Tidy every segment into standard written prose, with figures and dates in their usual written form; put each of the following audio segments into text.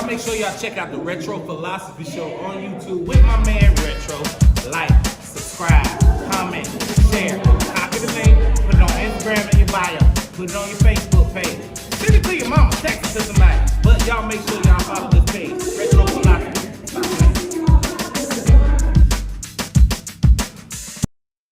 y'all make sure y'all check out the Retro Philosophy Show on YouTube with my man Retro. Like, subscribe, comment, share, copy the link, put it on Instagram in your bio, put it on your Facebook page. Send it to your mama, text it to somebody. But y'all make sure y'all follow this page, Retro Philosophy.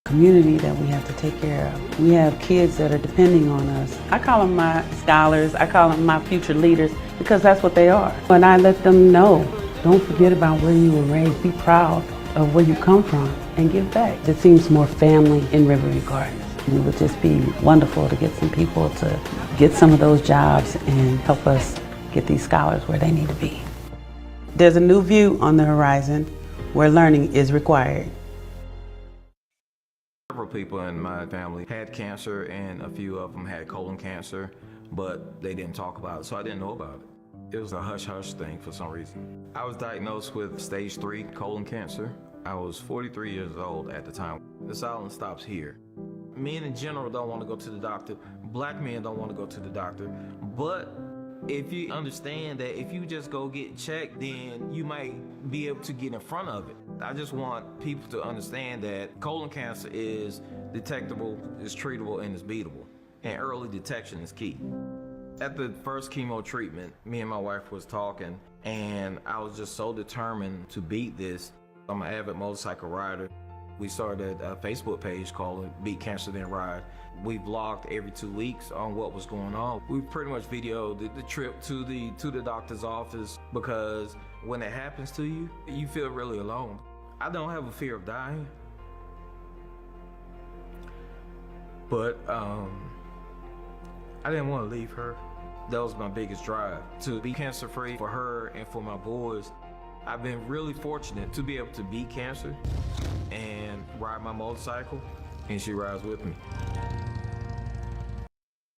Community that we have to take care of. We have kids that are depending on us. I call them my scholars, I call them my future leaders, because that's what they are. And I let them know, don't forget about where you were raised, be proud of where you come from, and give back. It seems more family in Riverview Gardens. It would just be wonderful to get some people to get some of those jobs and help us get these scholars where they need to be. There's a new view on the horizon where learning is required. Several people in my family had cancer, and a few of them had colon cancer, but they didn't talk about it, so I didn't know about it. It was a hush-hush thing for some reason. I was diagnosed with stage 3 colon cancer. I was 43 years old at the time. The silence stops here. Men in general don't want to go to the doctor. Black men don't want to go to the doctor. But if you understand that if you just go get checked, then you might be able to get in front of it. I just want people to understand that colon cancer is detectable, is treatable, and is beatable. And early detection is key. At the first chemo treatment, me and my wife was talking, and I was just so determined to beat this. I'm an avid motorcycle rider. We started a Facebook page called Beat Cancer Then Ride. We vlogged every 2 weeks on what was going on. We pretty much videoed the trip to the doctor's office, because when it happens to you, you feel really alone. I don't have a fear of dying, but I didn't want to leave her. That was my biggest drive, to be cancer-free for her and for my boys. I've been really fortunate to be able to beat cancer and ride my motorcycle, and she rides with me.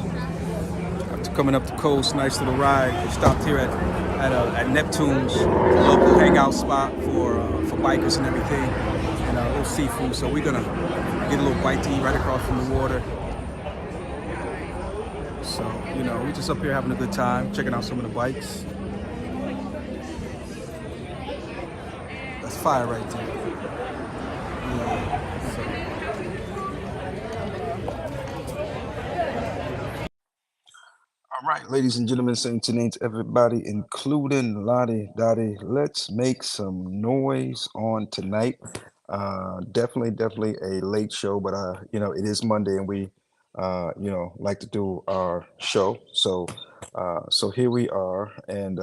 After coming up the coast, nice little ride. We stopped here at Neptune's, a local hangout spot for bikers and everything, and a little seafood. So we're gonna get a little bite to eat right across from the water. So, you know, we're just up here having a good time, checking out some of the bikes. That's fire right there. Yeah, so. All right, ladies and gentlemen, saying today to everybody, including Lottie Dottie, let's make some noise on tonight. Definitely a late show, but you know, it is Monday, and we you know, like to do our show. So so here we are, and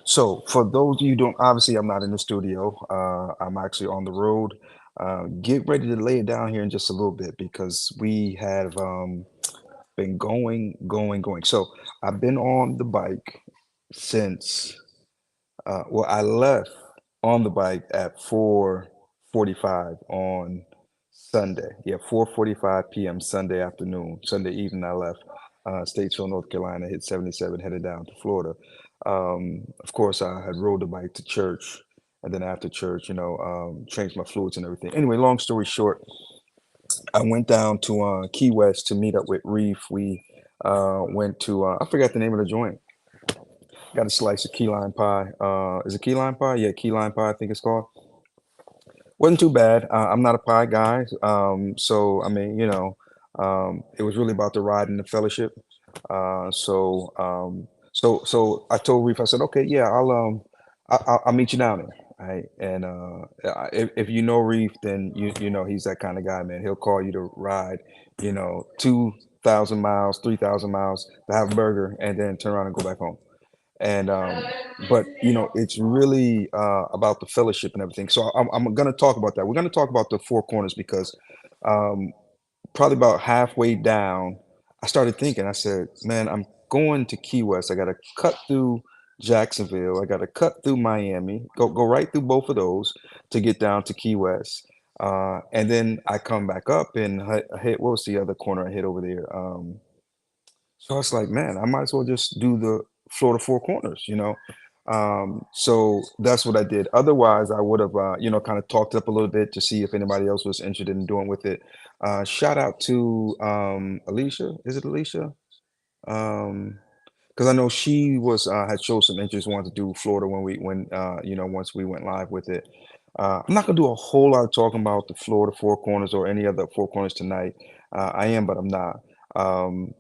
so for those of you who don't, obviously I'm not in the studio. I'm actually on the road. Get ready to lay it down here in just a little bit, because we have been going. So I've been on the bike since well, I left on the bike at 4:45 on Sunday. Yeah, 4:45 p.m. Sunday afternoon. Sunday evening I left Statesville, North Carolina, hit 77, headed down to Florida. Of course, I had rode the bike to church, and then after church, you know, changed my fluids and everything. Anyway, long story short, I went down to Key West to meet up with Reef. We went to I forgot the name of the joint. Got a slice of key lime pie. Is it key lime pie? Yeah, key lime pie, I think it's called. Wasn't too bad. I'm not a pie guy, so I mean, you know, it was really about the ride and the fellowship. So I told Reef, I said, okay, yeah, I'll meet you down there. Right. And if you know Reef, then you know he's that kind of guy, man. He'll call you to ride, you know, 2,000 miles, 3,000 miles to have a burger, and then turn around and go back home. And but you know, it's really about the fellowship and everything. So I'm going to talk about that. We're going to talk about the Four Corners, because um, probably about halfway down, I started thinking. I said, man, I'm going to Key West. I got to cut through Jacksonville. I got to cut through Miami. Go right through both of those to get down to Key West. And then I come back up and hit, what was the other corner I hit over there? So I was like, man, I might as well just do the Florida Four Corners, you know. So that's what I did. Otherwise, I would have, you know, kind of talked up a little bit to see if anybody else was interested in doing with it. Shout out to Alicia. Is it Alicia? Um, because I know she was had showed some interest, wanted to do Florida when once we went live with it. I'm not gonna do a whole lot of talking about the Florida Four Corners or any other Four Corners tonight. I am, but I'm not.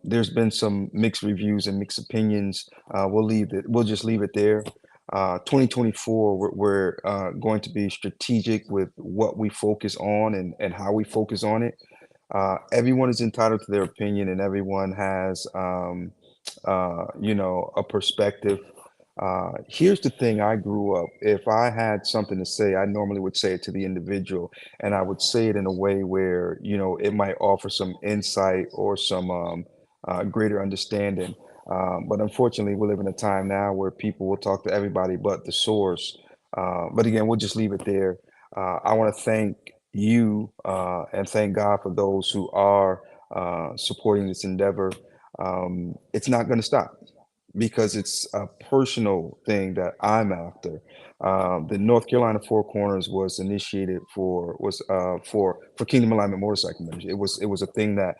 There's been some mixed reviews and mixed opinions. We'll just leave it there. 2024, we're going to be strategic with what we focus on and how we focus on it. Everyone is entitled to their opinion, and everyone has, a perspective. Here's the thing: I grew up. If I had something to say, I normally would say it to the individual, and I would say it in a way where it might offer some insight or some greater understanding. But unfortunately, we live in a time now where people will talk to everybody but the source. But again, we'll just leave it there. I want to thank you and thank God for those who are supporting this endeavor. It's not going to stop because it's a personal thing that I'm after. The North Carolina Four Corners was initiated for Kingdom Alignment Motorcycle Ministry. It was a thing that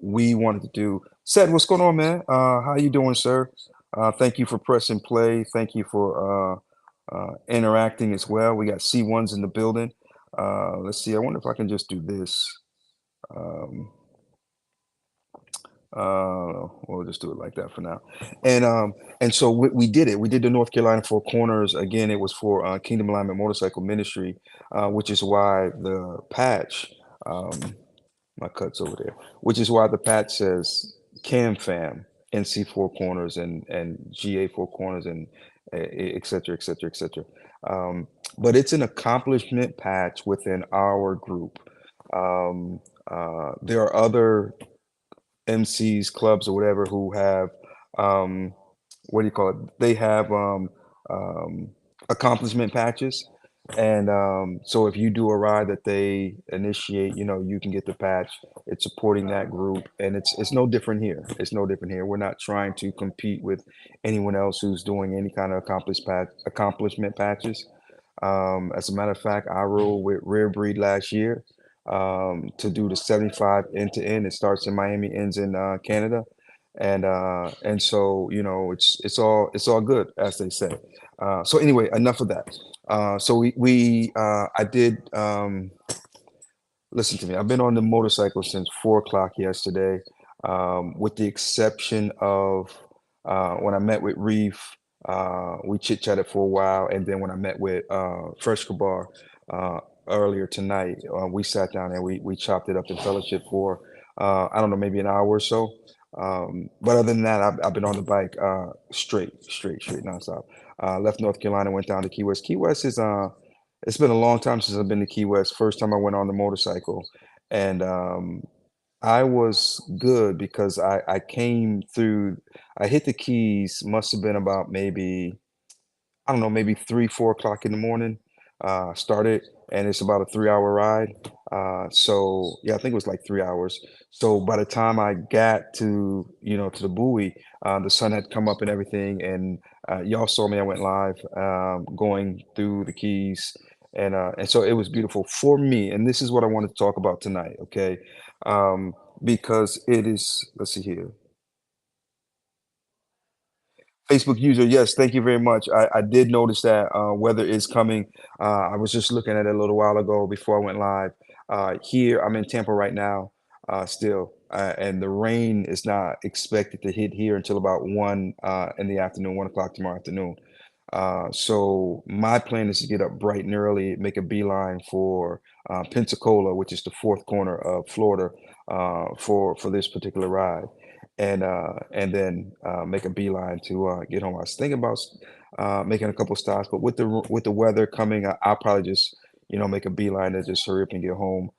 we wanted to do. Seth, what's going on, man? How you doing, sir? Thank you for pressing play. Thank you for interacting as well. We got C1s in the building. Let's see. I wonder if I can just do this. Um, we'll just do it like that for now. And so we did it. We did the North Carolina Four Corners. Again, it was for Kingdom Alignment Motorcycle Ministry, which is why the patch, my cut's over there, which is why the patch says Cam Fam, NC Four Corners and GA Four Corners and et cetera, et cetera, et cetera. But it's an accomplishment patch within our group. There are other MCs, clubs, or whatever who have what do you call it? They have um, accomplishment patches, and so if you do a ride that they initiate, you can get the patch. It's supporting that group, and it's no different here. It's no different here. We're not trying to compete with anyone else who's doing any kind of accomplishment patches. As a matter of fact, I rode with Rare Breed last year to do the 75 end to end. It starts in Miami, ends in Canada, and so it's all good, as they say. So anyway, enough of that. So we I did. Listen to me. I've been on the motorcycle since 4 o'clock yesterday, with the exception of when I met with Reef. We chit chatted for a while, and then when I met with Fresh Kabar earlier tonight, we sat down and we chopped it up in fellowship for I don't know, maybe an hour or so. But other than that, I've been on the bike straight nonstop. Left North Carolina, went down to Key West. Key West is it's been a long time since I've been to Key West. First time I went on the motorcycle, and I was good because I came through. I hit the Keys. Must have been about maybe I don't know, maybe 3, 4 o'clock in the morning. Started, and it's about a 3 hour ride. So yeah, I think it was like 3 hours. So by the time I got to the buoy, the sun had come up and everything, and y'all saw me. I went live, going through the Keys, and so it was beautiful for me. And this is what I wanted to talk about tonight, okay? Because it is. Let's see here. Facebook user, yes, thank you very much. I did notice that weather is coming. I was just looking at it a little while ago before I went live. Here, I'm in Tampa right now, still, and the rain is not expected to hit here until about 1 o'clock tomorrow afternoon. So my plan is to get up bright and early, make a beeline for Pensacola, which is the fourth corner of Florida, for this particular ride, and then make a beeline to get home. I was thinking about making a couple stops, but with the weather coming, I'll probably just make a beeline to just hurry up and get home.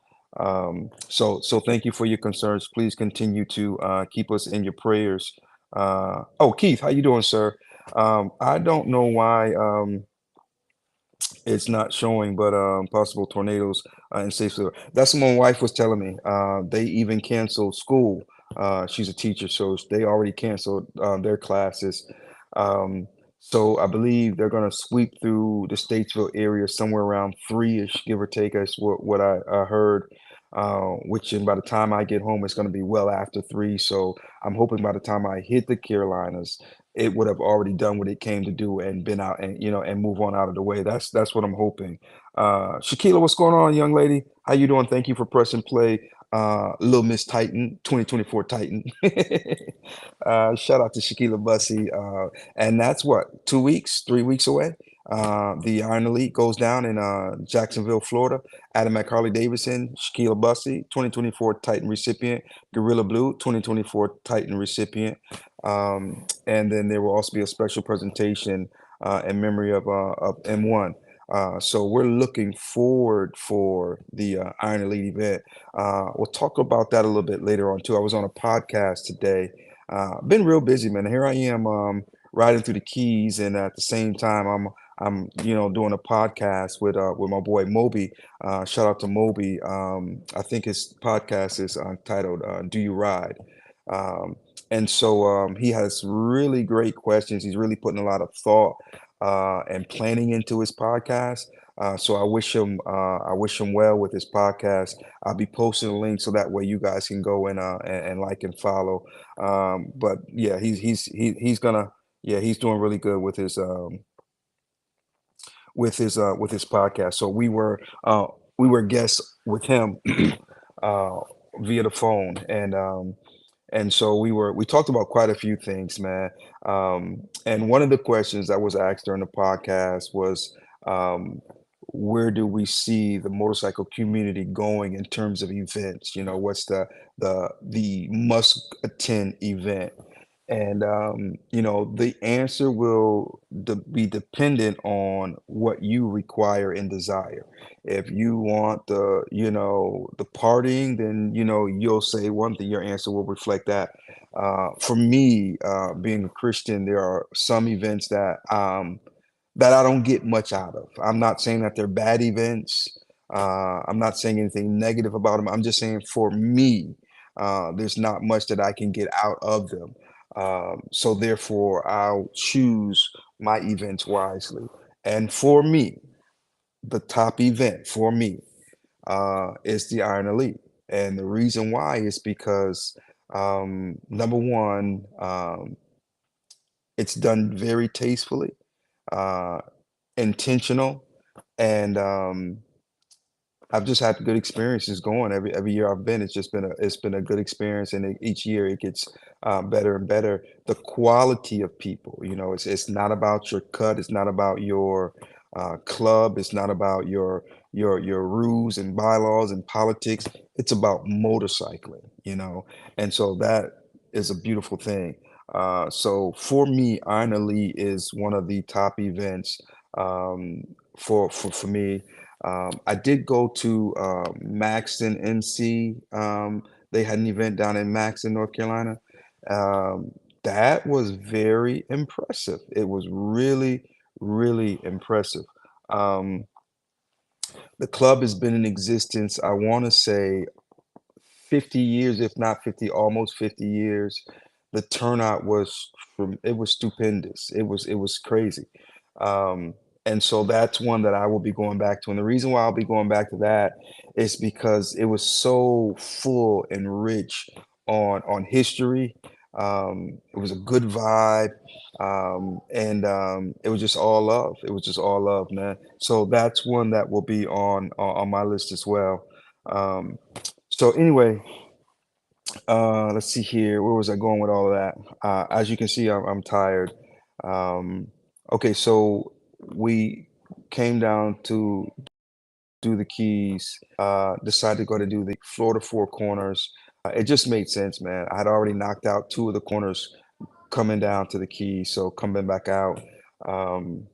So thank you for your concerns. Please continue to keep us in your prayers. Oh, Keith, how you doing, sir? I don't know why it's not showing, but possible tornadoes in safe Florida. That's what my wife was telling me. They even canceled school. She's a teacher, so they already canceled their classes. Um, so I believe they're going to sweep through the Statesville area somewhere around 3-ish, give or take. That's what I heard. Which by the time I get home, it's going to be well after 3. So I'm hoping by the time I hit the Carolinas, it would have already done what it came to do and been out and and move on out of the way. That's what I'm hoping. Shakila, what's going on, young lady? How you doing? Thank you for pressing play. Little Miss Titan, 2024 Titan. Shout out to Shakila Bussy. And that's what, 2 weeks, 3 weeks away. The Iron Elite goes down in Jacksonville, Florida. Adam Harley Davidson, Shakila Bussy, 2024 Titan recipient. Gorilla Blue, 2024 Titan recipient. And then there will also be a special presentation in memory of M1. So we're looking forward for the Iron Elite event. We'll talk about that a little bit later on too. I was on a podcast today. Been real busy, man. Here I am riding through the Keys, and at the same time, I'm doing a podcast with my boy Moby. Shout out to Moby. I think his podcast is titled "Do You Ride?" Um, and so he has really great questions. He's really putting a lot of thought and planning into his podcast. So I wish him well with his podcast. I'll be posting a link so that way you guys can go and like and follow. But yeah, he's gonna yeah, he's doing really good with his podcast. So we were guests with him uh, via the phone, and so we talked about quite a few things, man. And one of the questions that was asked during the podcast was, where do we see the motorcycle community going in terms of events? What's the must attend event? And the answer will be dependent on what you require and desire. If you want the partying, then you'll say one thing. Your answer will reflect that. For me, being a Christian, there are some events that I don't get much out of. I'm not saying that they're bad events. I'm not saying anything negative about them. I'm just saying for me, there's not much that I can get out of them. So therefore, I'll choose my events wisely. And for me, the top event for me is the Iron Elite. And the reason why is because number one, it's done very tastefully, uh, intentional, and I've just had good experiences going every year I've been. It's been a good experience, and each year it gets better and better. The quality of people, it's not about your cut, it's not about your club, it's not about your rules and bylaws and politics. It's about motorcycling, and so that is a beautiful thing. So for me, Iron Elite is one of the top events um, for me. I did go to Maxton, NC. They had an event down in Maxton, North Carolina. Um, that was very impressive. It was really, really impressive. Um, the club has been in existence, I want to say 50 years, if not 50, almost 50 years. The turnout it was stupendous. It was crazy. Um, and so that's one that I will be going back to. And the reason why I'll be going back to that is because it was so full and rich on history. It was a good vibe. And it was just all love. It was just all love, man. So that's one that will be on my list as well. So anyway, let's see here. Where was I going with all of that? As you can see, I'm tired. Um, okay, so we came down to do the Keys, decided to go to do the Florida Four Corners. It just made sense, man. I had already knocked out two of the corners coming down to the Keys, so coming back out. Um,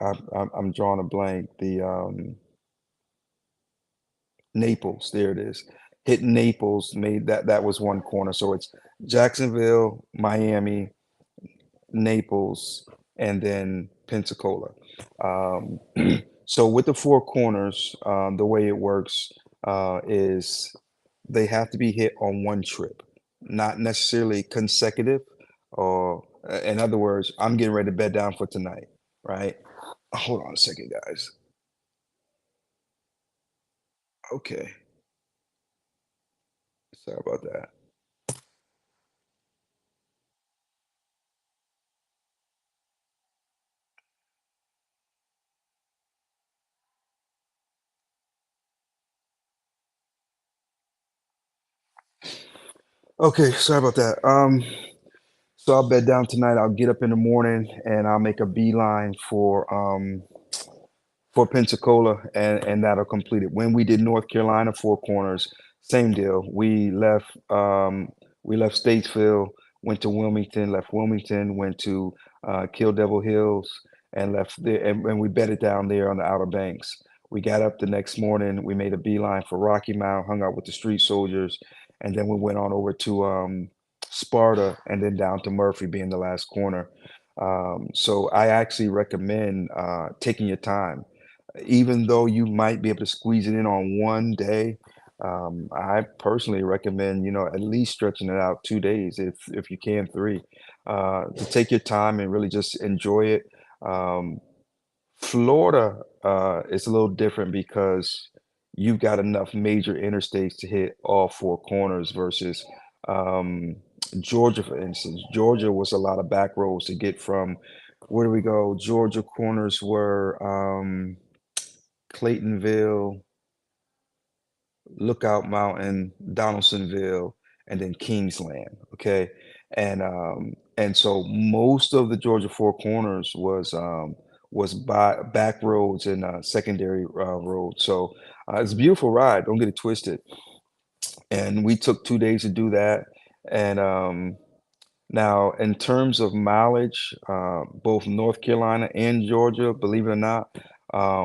I'm drawing a blank. The Naples, there it is. Hit Naples, made that was one corner. So it's Jacksonville, Miami, Naples, and then Pensacola. Um, so with the four corners, the way it works is they have to be hit on one trip, not necessarily consecutive. Or in other words, I'm getting ready to bed down for tonight, right? Hold on a second, guys. Okay, sorry about that. Okay, sorry about that. So I'll bed down tonight. I'll get up in the morning and I'll make a beeline for Pensacola, and that'll complete it. When we did North Carolina Four Corners, same deal. We left Statesville, went to Wilmington, left Wilmington, went to Kill Devil Hills, and left there, and we bedded down there on the Outer Banks. We got up the next morning. We made a beeline for Rocky Mount, hung out with the street soldiers, and then we went on over to Sparta, and then down to Murphy, being the last corner. So I actually recommend taking your time, even though you might be able to squeeze it in on one day. I personally recommend, at least stretching it out 2 days, if you can three, to take your time and really just enjoy it. Um, Florida is a little different because you've got enough major interstates to hit all four corners versus um, Georgia, for instance. Georgia was a lot of back roads to get from, where do we go? Georgia corners were Claytonville, Lookout Mountain, Donaldsonville, and then Kingsland. Okay, and so most of the Georgia Four Corners was by back roads and secondary roads. So it's a beautiful ride. Don't get it twisted. And we took 2 days to do that. And now, in terms of mileage, both North Carolina and Georgia, believe it or not,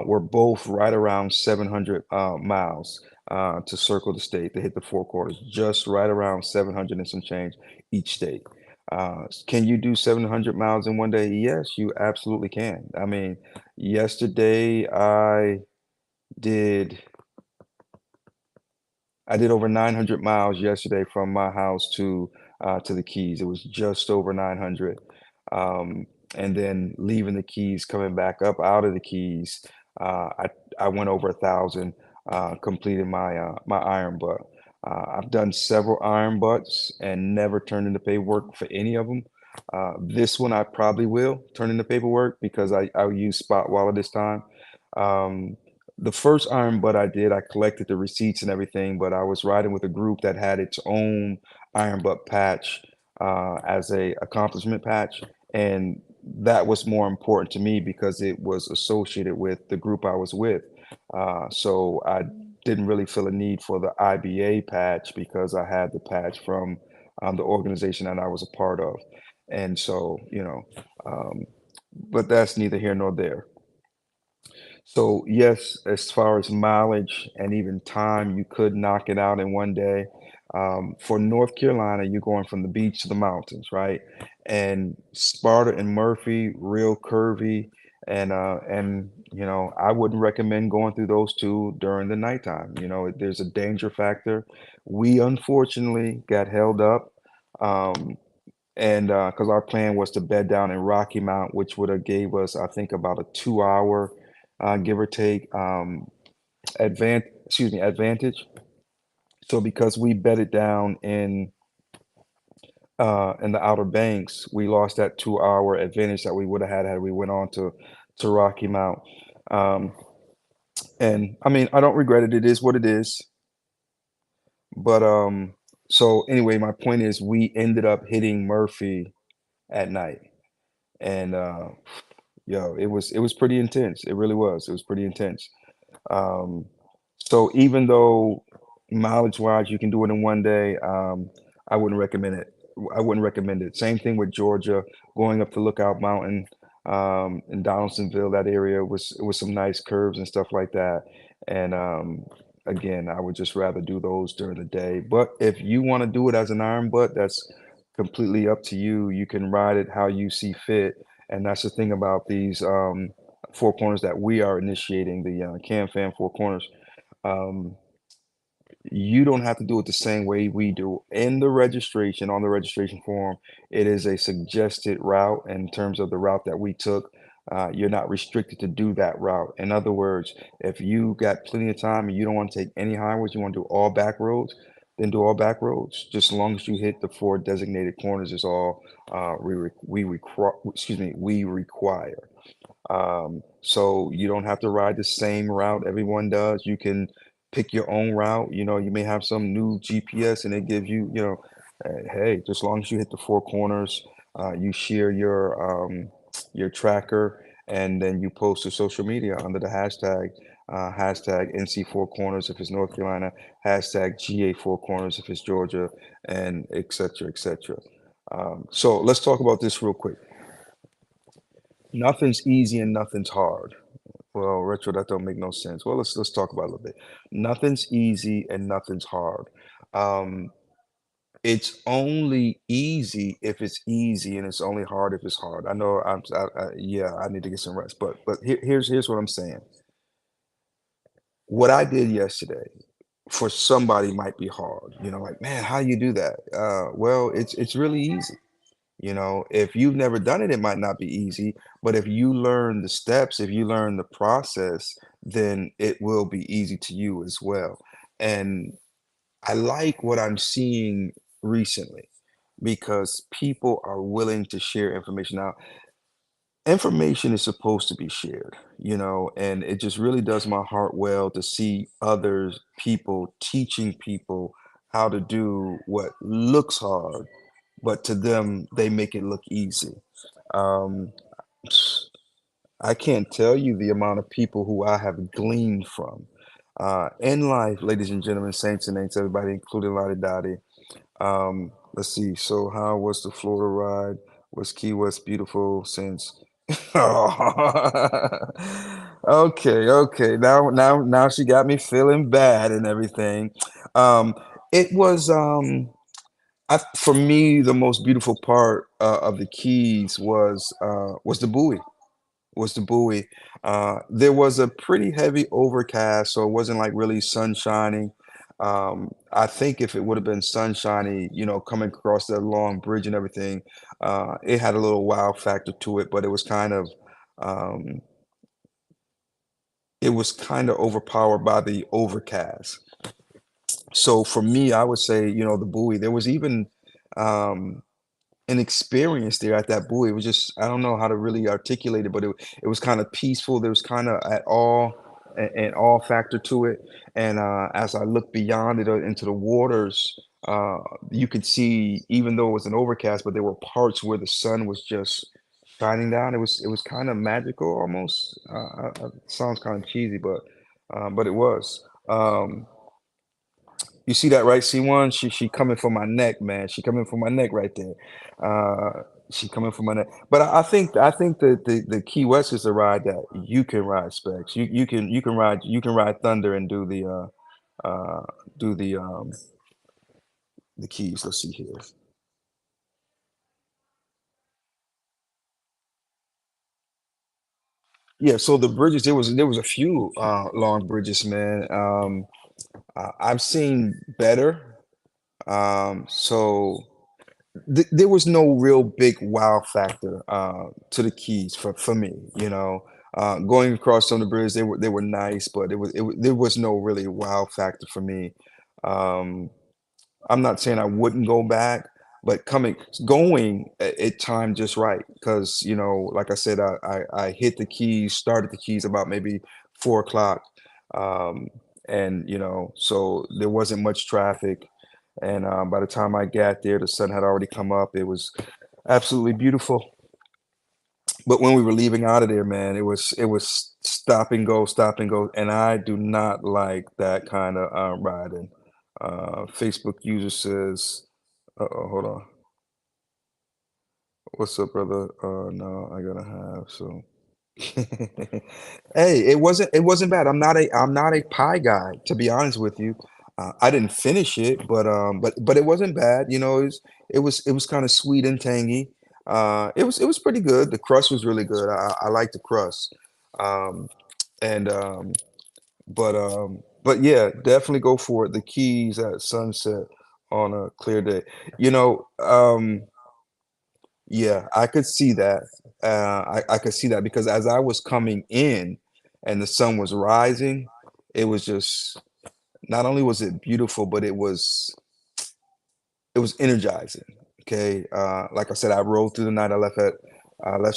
were both right around 700 miles to circle the state, to hit the four quarters, just right around 700 and some change each state. Can you do 700 miles in one day? Yes, you absolutely can. I mean, yesterday did I did over 900 miles yesterday from my house to the Keys. It was just over 900. Um, and then leaving the Keys, coming back up out of the Keys, I went over 1,000, completed my iron butt. I've done several iron butts and never turned in the paperwork for any of them. This one I probably will turn in the paperwork because I use Spot Wallet this time. Um, the first iron butt I did, I collected the receipts and everything, but I was riding with a group that had its own iron butt patch as a accomplishment patch, and that was more important to me because it was associated with the group I was with. So I didn't really feel a need for the IBA patch because I had the patch from the organization that I was a part of, and so um, but that's neither here nor there. So yes, as far as mileage and even time, you could knock it out in one day. For North Carolina, you're going from the beach to the mountains, right? And Sparta and Murphy, real curvy, and I wouldn't recommend going through those two during the nighttime. There's a danger factor. We unfortunately got held up. Um, and because our plan was to bed down in Rocky Mount, which would have gave us, I think, about a 2 hour, give or take, advantage. So because we bedded down in the Outer Banks, we lost that 2 hour advantage that we would have had we went on to Rocky Mount. Um, and I mean, I don't regret it. It is what it is. But so anyway, my point is, we ended up hitting Murphy at night, and yo, it was pretty intense. It really was. It was pretty intense. Um, so even though mileage-wise you can do it in one day, I wouldn't recommend it. I wouldn't recommend it. Same thing with Georgia, going up to Lookout Mountain, in Donaldsonville. That area was it was some nice curves and stuff like that. And again, I would just rather do those during the day. But if you want to do it as an iron butt, that's completely up to you. You can ride it how you see fit. And that's the thing about these four corners that we are initiating, the Can Fan Four Corners. Um, you don't have to do it the same way we do. In the registration, on the registration form, it is a suggested route in terms of the route that we took. You're not restricted to do that route. In other words, if you got plenty of time and you don't want to take any highways, you want to do all back roads, then do all back roads. Just as long as you hit the four designated corners is all we require. So you don't have to ride the same route everyone does. You can pick your own route. You may have some new GPS and it gives you, Hey, just as long as you hit the four corners, you share your tracker, and then you post to social media under the hashtag NC4Corners if it's North Carolina, hashtag GA4Corners if it's Georgia, and et cetera, et cetera. So let's talk about this real quick. Nothing's easy and nothing's hard. Well, retro, that don't make no sense. Well, let's talk about it a little bit. Nothing's easy and nothing's hard. Um, it's only easy if it's easy, and it's only hard if it's hard. I know yeah, I need to get some rest, but here's what I'm saying. What I did yesterday for somebody might be hard. Like, man, how you do that? Well, it's really easy. If you've never done it, it might not be easy, but if you learn the steps, if you learn the process, then it will be easy to you as well. And I like what I'm seeing recently because people are willing to share information. Now, information is supposed to be shared, and it just really does my heart well to see others people teaching people how to do what looks hard, but to them, they make it look easy. Um, I can't tell you the amount of people who I have gleaned from. In life, ladies and gentlemen, saints and ain'ts, everybody, including Lottie Dottie. Let's see. So, how was the Florida ride? Was Key West beautiful since? Okay, okay. Now she got me feeling bad and everything. Um, it was for me the most beautiful part of the Keys was the buoy was the buoy. There was a pretty heavy overcast, so it wasn't like really sun shining. I think if it would have been sunshiny, coming across that long bridge and everything, it had a little wow factor to it, but um, it was kind of overpowered by the overcast. So for me, I would say, the buoy. There was even um, an experience there at that buoy. It was just I don't know how to really articulate it, but it was kind of peaceful. There was kind of an all factor to it. And as I looked beyond it into the waters, uh, you could see even though it was an overcast, but there were parts where the sun was just shining down. It was kind of magical almost. Sounds kind of cheesy, but it was. You see that, right? C1, she coming for my neck, man. She coming for my neck right there. She coming for my neck. But I think that the Key West is a ride that you can ride specs. You can ride Thunder and do the Keys. Let's see here. Yeah, so the bridges, there was a few long bridges, man. I've seen better. So there was no real big wow factor to the Keys for me. Going across some of the bridges, they were nice, but there was no really wow factor for me. Um, I'm not saying I wouldn't go back, but going it timed just right because like I said, I hit the Keys, started the Keys about maybe 4 o'clock, um, and so there wasn't much traffic. And by the time I got there, the sun had already come up. It was absolutely beautiful. But when we were leaving out of there, man, it was stop and go, and I do not like that kind of riding. Facebook user says, hold on. What's up, brother? No, I gotta have so. Hey, it wasn't bad. I'm not a pie guy, to be honest with you. I didn't finish it, but it wasn't bad. It was kind of sweet and tangy. It was pretty good. The crust was really good. I like the crust. Um, and but yeah, definitely go for it. The Keys at sunset on a clear day. You know, um, yeah, I could see that. I could see that because as I was coming in and the sun was rising, it was just not only was it beautiful, but it was energizing. Okay. Like I said, I rode through the night. I left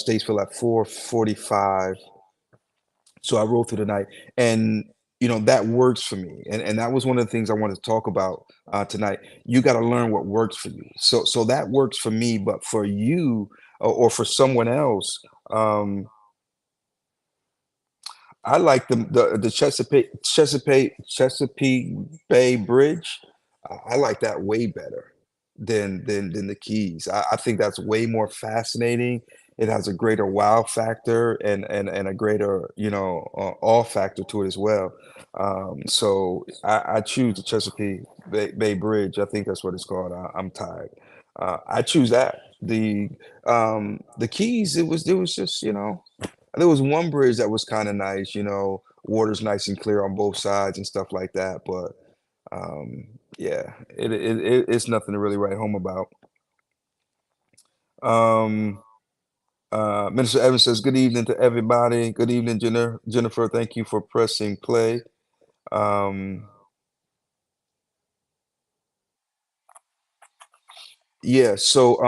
Statesville at 4:45. So I rode through the night. And that works for me, and that was one of the things I wanted to talk about tonight. You got to learn what works for you. So that works for me, but for you, or for someone else, um, I like the Chesapeake Bay Bridge. I like that way better than the Keys. I think that's way more fascinating. It has a greater wow factor and a greater awe factor to it as well. So I choose the Chesapeake Bay Bridge. I think that's what it's called. I'm tired. I choose that. The Keys. It was just there was one bridge that was kind of nice, water's nice and clear on both sides and stuff like that. But yeah, it's nothing to really write home about. Um, Minister Evans says, "Good evening to everybody. Good evening, Jennifer. Thank you for pressing play." Um, Yeah, so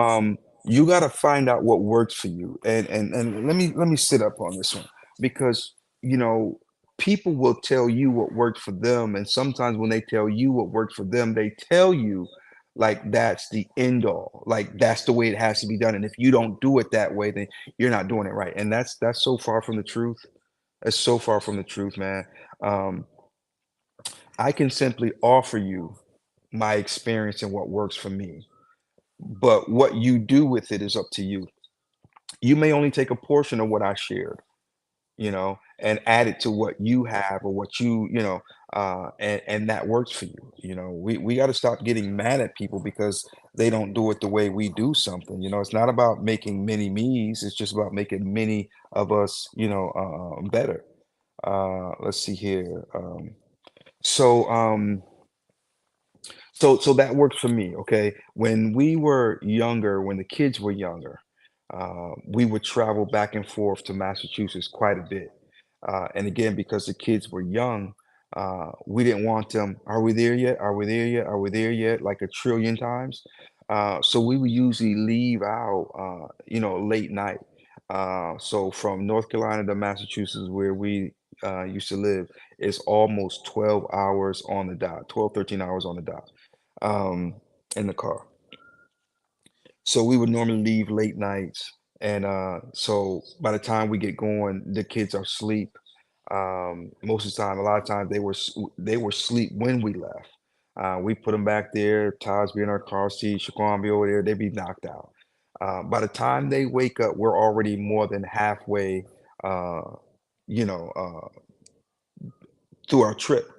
you got to find out what works for you. And let me sit up on this one because you know people will tell you what worked for them, and sometimes when they tell you what worked for them, they tell you like that's the end all, like that's the way it has to be done. And if you don't do it that way, then you're not doing it right. And that's so far from the truth. That's so far from the truth, man. Um, I can simply offer you my experience and what works for me, but what you do with it is up to you. You may only take a portion of what I shared, and add it to what you have or what and that works for you. We got to stop getting mad at people because they don't do it the way we do something. It's not about making many me's, it's just about making many of us, better. Let's see here. So, so that works for me, okay? When we were younger, when the kids were younger, we would travel back and forth to Massachusetts quite a bit. And again, because the kids were young, we didn't want them, "Are we there yet? Are we there yet? Are we there yet?" Like a trillion times. So we would usually leave out, late night. So from North Carolina to Massachusetts, where we used to live, is almost 12 hours on the dot, 12, 13 hours on the dot, um, in the car. So we would normally leave late nights, and so by the time we get going, the kids are asleep. Most of the time, a lot of times they were asleep when we left. We put them back there. Todd's be in our car seat. Shaquan be over there. They'd be knocked out. By the time they wake up, we're already more than halfway. Uh, you know, through our trip.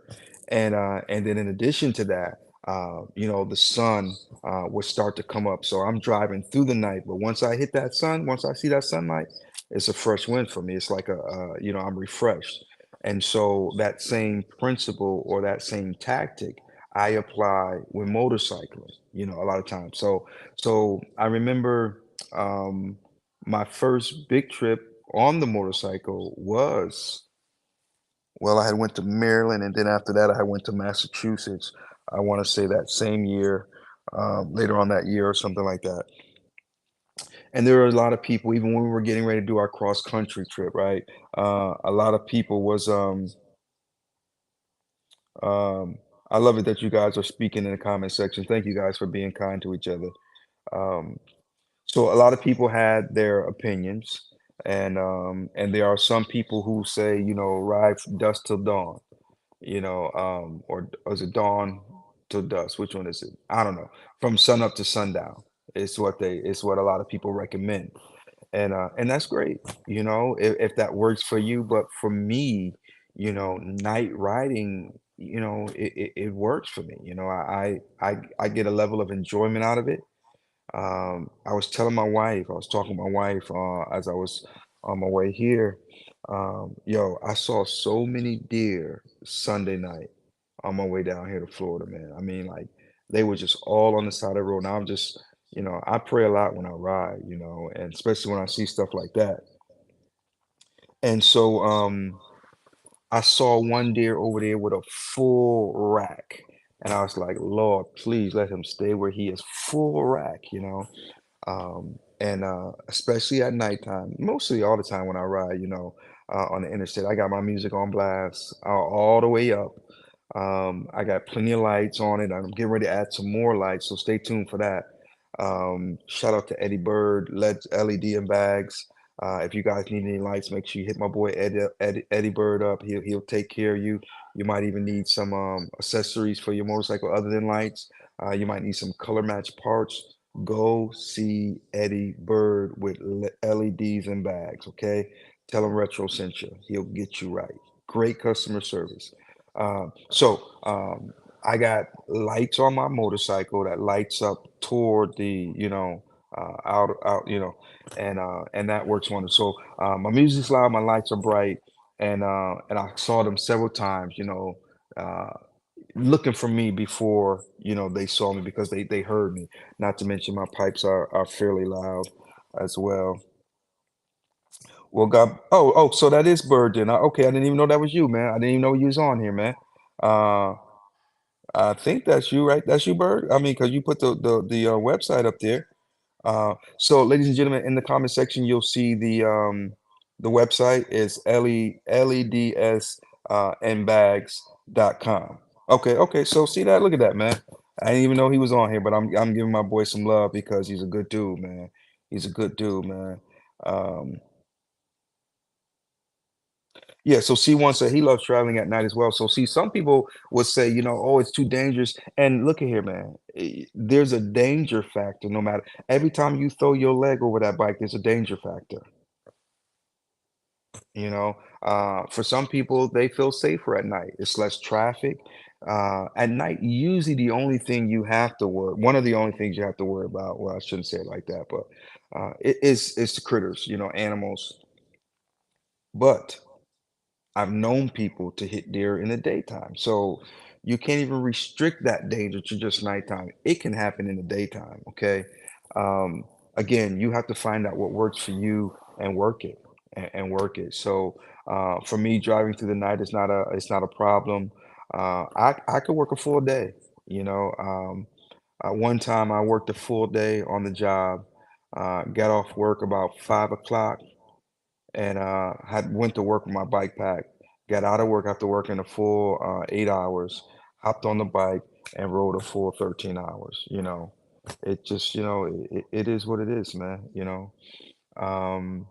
And then in addition to that, the sun would start to come up. So I'm driving through the night, but once I hit that sun, once I see that sunlight, it's a fresh wind for me. It's like I'm refreshed. And so that same principle or that same tactic I apply when motorcycling, a lot of times. So I remember my first big trip on the motorcycle was, well, I had went to Maryland, and then after that, I had went to Massachusetts. I want to say that same year, later on that year or something like that. And there were a lot of people, even when we were getting ready to do our cross country trip, right? A lot of people was um, I love it that you guys are speaking in the comment section. Thank you guys for being kind to each other. Um, so a lot of people had their opinions, and there are some people who say, ride from dusk till dawn. Or is it dawn till dusk? Which one is it? I don't know. From sun up to sundown. It's what a lot of people recommend. And that's great, if that works for you. But for me, night riding, it works for me. I get a level of enjoyment out of it. I was telling my wife, I was talking to my wife as I was on my way here. Yo, I saw so many deer Sunday night on my way down here to Florida, man. I mean, like they were just all on the side of the road. Now I'm just, I pray a lot when I ride, and especially when I see stuff like that. And so I saw one deer over there with a full rack. And I was like, Lord, please let him stay where he is, full rack. And especially at nighttime, mostly all the time when I ride, on the interstate. I got my music on blast all the way up. I got plenty of lights on it. I'm getting ready to add some more lights, so stay tuned for that. Shout out to Eddie Bird, LED and bags. If you guys need any lights, make sure you hit my boy Eddie Bird up. He'll take care of you. You might even need some accessories for your motorcycle other than lights. You might need some color match parts. Go see Eddie Bird with LEDs and bags. Okay, tell him Retro sent you. He'll get you right. Great customer service. So I got lights on my motorcycle that lights up toward the, out, and that works wonders. So my music's loud, my lights are bright, and I saw them several times, uh, looking for me before, they saw me because they heard me. Not to mention my pipes are fairly loud as well. Well, God, oh, so that is Bird then. Okay, I didn't even know that was you, man. I didn't even know you was on here, man. Uh, I think that's you, right? That's you, Bird. I mean, because you put the website up there. So, ladies and gentlemen, in the comment section, you'll see the website is LEDS and bags.com. Okay. So see that? Look at that, man. I didn't even know he was on here, but I'm giving my boy some love because he's a good dude, man. He's a good dude, man. Um, Yeah, so C1 said he loves traveling at night as well. So see, some people would say, oh, it's too dangerous. And look at here, man. There's a danger factor no matter. Every time you throw your leg over that bike, there's a danger factor. For some people, they feel safer at night. It's less traffic. At night, usually the only thing you have to worry, one of the only things you have to worry about, well, I shouldn't say it like that, but it's the critters, animals. But I've known people to hit deer in the daytime. So you can't even restrict that danger to just nighttime. It can happen in the daytime, okay? Um, Again, you have to find out what works for you and work it and work it. So for me, driving through the night is not a problem. I could work a full day, you know. One time I worked a full day on the job, got off work about 5 o'clock and had went to work with my bike pack. Got out of work after working a full 8 hours, hopped on the bike and rode a full 13 hours. It just, it is what it is, man. Um,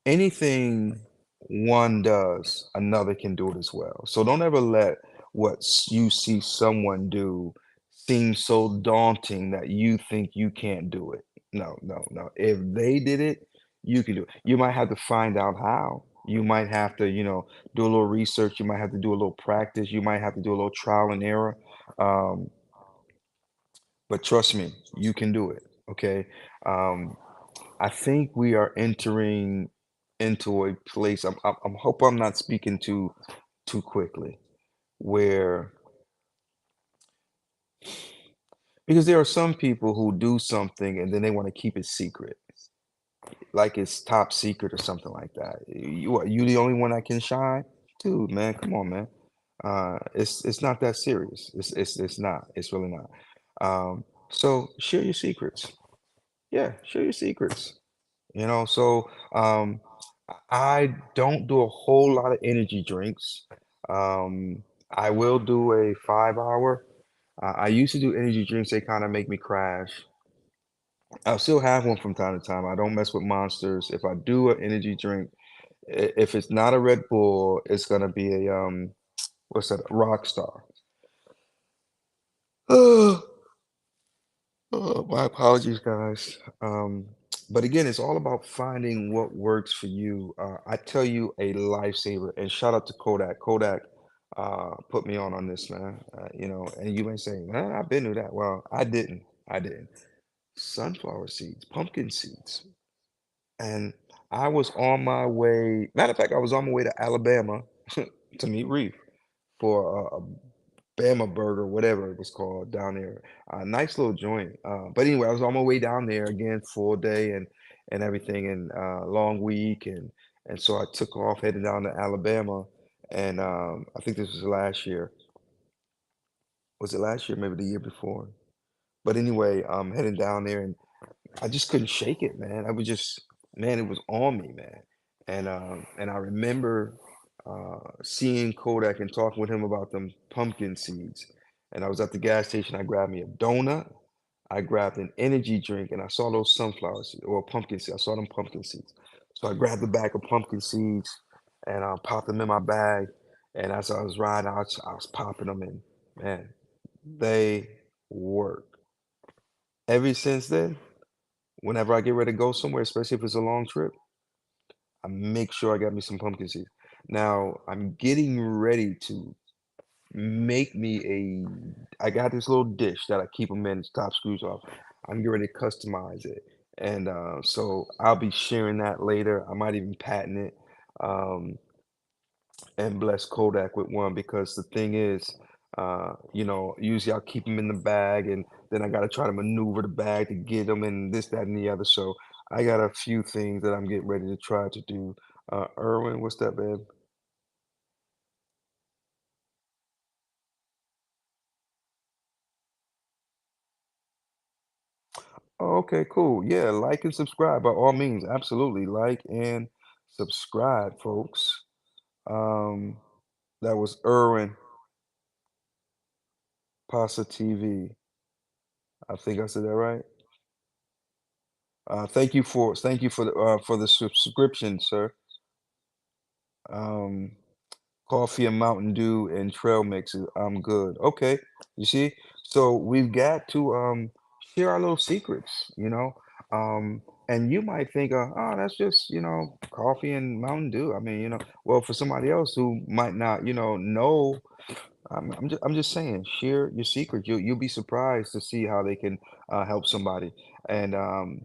Anything one does, another can do it as well. So don't ever let what you see someone do seem so daunting that you think you can't do it. No, no, no. If they did it, you can do it. You might have to find out how. You might have to, do a little research. You might have to do a little practice. You might have to do a little trial and error. Um, but trust me, you can do it. Okay. Um, I think we are entering into a place. I'm hope I'm not speaking too quickly, where because there are some people who do something and then they want to keep it secret, like it's top secret or something like that. You the only one that can shine, dude, man. Come on, man. It's not that serious. It's not. It's really not. So share your secrets. Yeah, share your secrets. So I don't do a whole lot of energy drinks. I will do a 5 hour. I used to do energy drinks. They kind of make me crash. I'll still have one from time to time. I don't mess with monsters. If I do an energy drink, if it's not a Red Bull, it's gonna be a what's that? A Rockstar. Oh, my apologies, guys. But again, it's all about finding what works for you. I tell you, a lifesaver, and shout out to Kodak. Kodak put me on this, man. And you may say, man, I've been to that. Well, I didn't. I didn't. Sunflower seeds, pumpkin seeds, and I was on my way. Matter of fact, I was on my way to Alabama to meet Reef for Bama Burger, whatever it was called down there. Nice little joint. But anyway, I was on my way down there again, full day and everything, and long week, and so I took off heading down to Alabama, and I think this was last year. Was it last year? Maybe the year before. But anyway, I'm heading down there, and I just couldn't shake it, man. I was just, man, it was on me, man. And I remember seeing Kodak and talking with him about them pumpkin seeds. And I was at the gas station. I grabbed me a donut. I grabbed an energy drink, and I saw those sunflower seeds or pumpkin seeds. I saw them pumpkin seeds. So I grabbed the bag of pumpkin seeds and popped them in my bag. And as I was riding, I was popping them in. Man, they work. Ever since then, whenever I get ready to go somewhere, especially if it's a long trip, I make sure I got me some pumpkin seeds. Now I'm getting ready to make me I got this little dish that I keep them in, top screws off. I'm getting ready to customize it. And so I'll be sharing that later. I might even patent it. Um, and bless Kodak with one because the thing is, usually I'll keep them in the bag and then I got to try to maneuver the bag to get them and this, that, and the other. So I got a few things that I'm getting ready to try to do. Erwin, what's that, babe? Oh, okay, cool. Yeah, like and subscribe by all means. Absolutely. Like and subscribe, folks. Um, that was Erwin Pasa TV. I think I said that right. Thank you for the subscription, sir. Um, Coffee and Mountain Dew and trail mixes. I'm good. Okay, you see, so we've got to share our little secrets, and you might think, oh, that's just coffee and Mountain Dew. I mean, well, for somebody else who might not, know, I'm just saying, share your secret. You'll be surprised to see how they can help somebody, and um,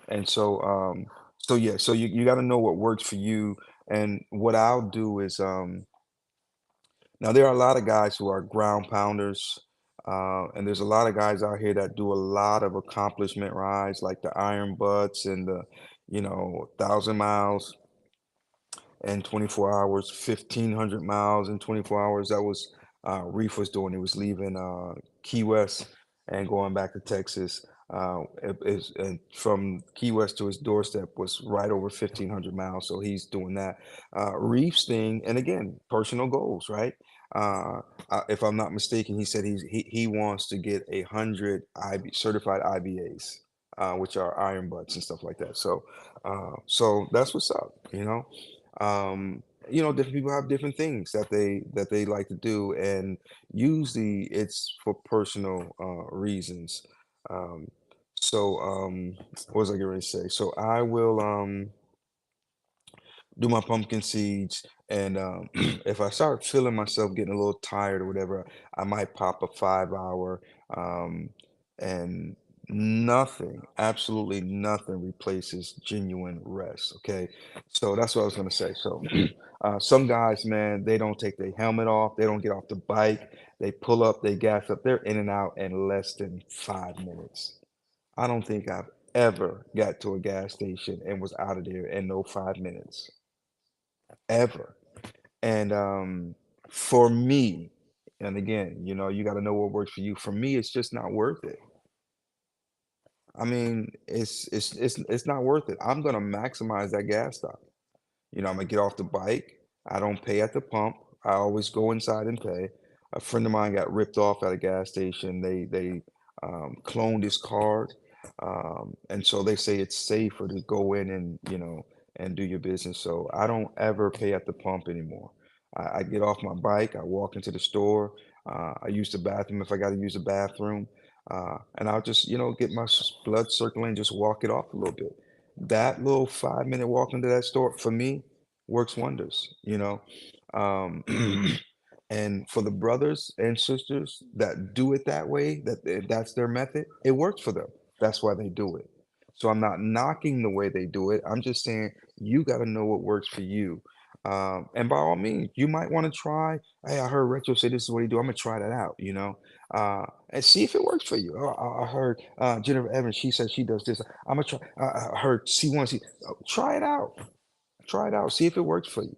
and so yeah, so you got to know what works for you. And what I'll do is now there are a lot of guys who are ground pounders, and there's a lot of guys out here that do a lot of accomplishment rides, like the Iron Butts and the 1,000 miles in 24 hours, 1,500 miles in 24 hours. That was Reef was doing. He was leaving Key West and going back to Texas. And from Key West to his doorstep was right over 1,500 miles. So he's doing that. Reef's thing, and again, personal goals, right? If I'm not mistaken, he said he wants to get 100 certified IBAs, which are iron butts and stuff like that. So that's what's up. Different people have different things that they like to do, and usually it's for personal reasons. Um, what was I going to say? So I will do my pumpkin seeds, and if I start feeling myself getting a little tired or whatever, I might pop a 5 hour, um, and nothing, absolutely nothing replaces genuine rest. Okay, so that's what I was gonna say. So some guys, man, they don't take their helmet off, they don't get off the bike, they pull up, they gas up, they're in and out in less than 5 minutes. I don't think I've ever got to a gas station and was out of there in no 5 minutes ever. And for me, and again, you got to know what works for you. For me, it's just not worth it. I mean, it's not worth it. I'm gonna maximize that gas stop. I'm gonna get off the bike. I don't pay at the pump. I always go inside and pay. A friend of mine got ripped off at a gas station. They cloned his card, and so they say it's safer to go in and do your business. So I don't ever pay at the pump anymore. I get off my bike. I walk into the store. I use the bathroom if I got to use the bathroom, and I'll just get my blood circulating, just walk it off a little bit. That little 5 minute walk into that store for me works wonders. Um, and for the brothers and sisters that do it that way, that's their method, it works for them. That's why they do it. So I'm not knocking the way they do it. I'm just saying you got to know what works for you. And by all means, you might want to try. Hey, I heard Retro say this is what he do. I'm gonna try that out, and see if it works for you. I heard Jennifer Evans. She said she does this. I'm gonna try. I heard C1. Try it out. Try it out. See if it works for you.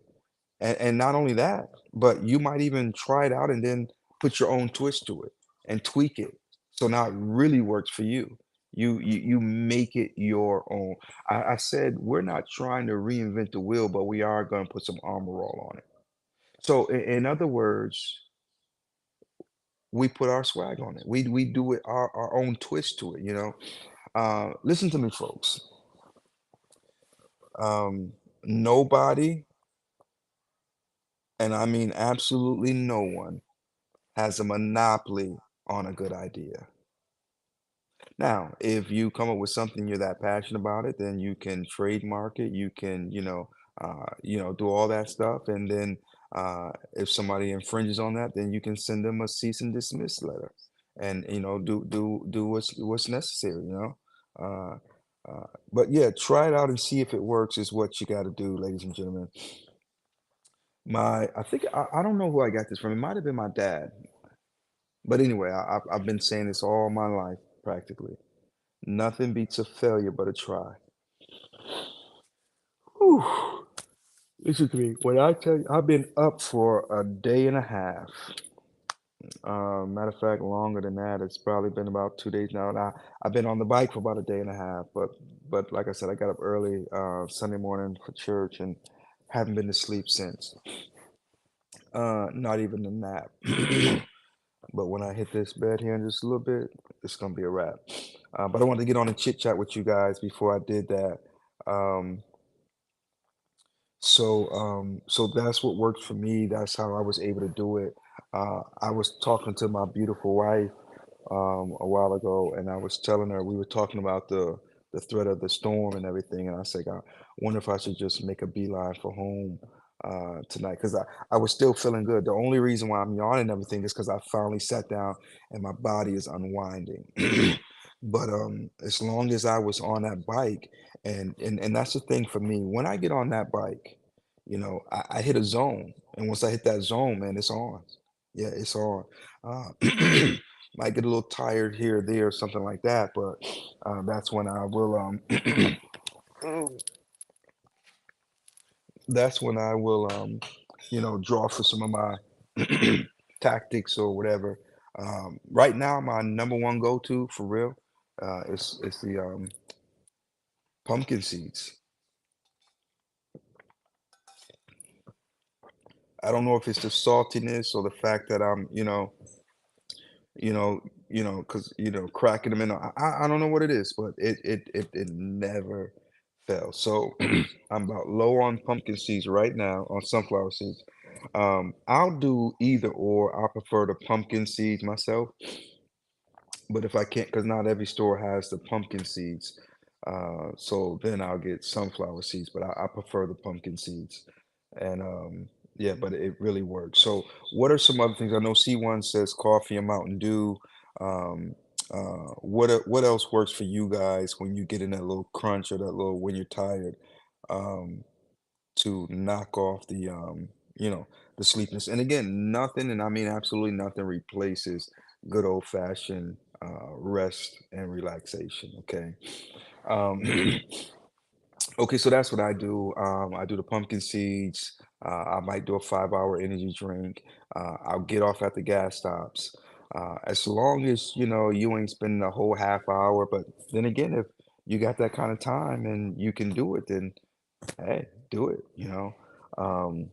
And not only that, but you might even try it out and then put your own twist to it and tweak it. So now it really works for you. You make it your own. I said we're not trying to reinvent the wheel, but we are going to put some armor all on it. So in other words, we put our swag on it. We do it our own twist to it, you know. Listen to me, folks. Nobody, and I mean absolutely no one, has a monopoly on a good idea. Now, if you come up with something you're that passionate about it, then you can trademark it. You can, do all that stuff, and then if somebody infringes on that, then you can send them a cease and dismiss letter, and do what's necessary. Uh, but yeah, try it out and see if it works. Is what you got to do, ladies and gentlemen. I think I don't know who I got this from. It might have been my dad, but anyway, I've been saying this all my life practically. Nothing beats a failure but a try. Whew. Listen to me. When I tell you, I've been up for a day and a half. Matter of fact, longer than that. It's probably been about 2 days now. And I've been on the bike for about a day and a half. But like I said, I got up early Sunday morning for church and haven't been to sleep since. Not even a nap. But when I hit this bed here in just a little bit, it's gonna be a wrap. But I wanted to get on and chit chat with you guys before I did that. Um, so that's what worked for me. That's how I was able to do it. I was talking to my beautiful wife a while ago, and I was telling her we were talking about the threat of the storm and everything, and I said, I wonder if I should just make a beeline for home tonight because I was still feeling good. The only reason why I'm yawning and everything is because I finally sat down and my body is unwinding. But as long as I was on that bike, and that's the thing for me, when I get on that bike, I hit a zone, and once I hit that zone, man, it's on. Yeah, it's on. Uh, might get a little tired here or there or something like that, but that's when I will that's when I will draw for some of my tactics or whatever. Right now, my number one go-to for real is the pumpkin seeds. I don't know if it's the saltiness or the fact that I'm, you know, because cracking them in. I don't know what it is, but it never fails. So I'm about low on pumpkin seeds right now, on sunflower seeds. I'll do either or. I prefer the pumpkin seeds myself, but if I can't, because not every store has the pumpkin seeds, so then I'll get sunflower seeds. But I prefer the pumpkin seeds, and yeah, but it really works. So, what are some other things? I know C1 says coffee and Mountain Dew. Um, what else works for you guys when you get in that little crunch or that little when you're tired? Um, to knock off you know, the sleepiness. And again, nothing, and I mean absolutely nothing replaces good old fashioned rest and relaxation. Okay. Um, okay, so that's what I do. I do the pumpkin seeds. I might do a 5 hour energy drink. I'll get off at the gas stops. As long as you ain't spending a whole half hour, but then again, if you got that kind of time and you can do it, then hey, do it. Um,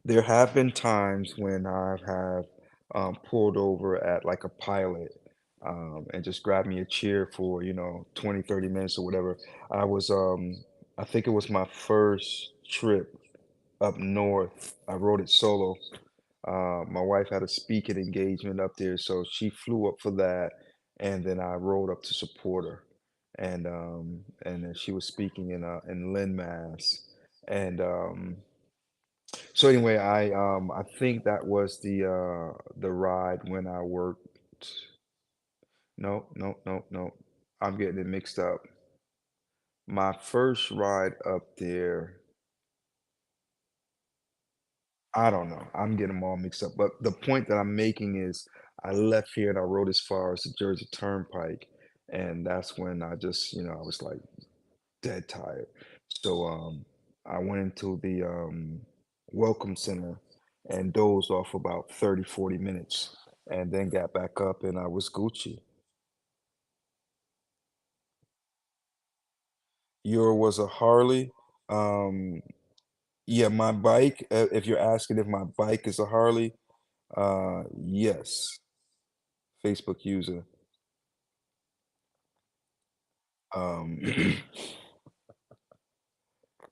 there have been times when I have pulled over at like a pilot and just grabbed me a chair for, 20, 30 minutes or whatever. I was, I think it was my first trip up north. I rode it solo. My wife had a speaking engagement up there, so she flew up for that, and then I rode up to support her, and then she was speaking in Lynn, Mass, and so anyway, I think that was the ride when I worked. No, no, no, no. I'm getting it mixed up. My first ride up there, I don't know. I'm getting them all mixed up. But the point that I'm making is I left here and I rode as far as the Jersey Turnpike. And that's when I just, I was like dead tired. So I went into the Welcome Center and dozed off for about 30, 40 minutes and then got back up and I was Gucci. Your was a Harley. Um, yeah, my bike, if you're asking if my bike is a Harley, yes, Facebook user. Um,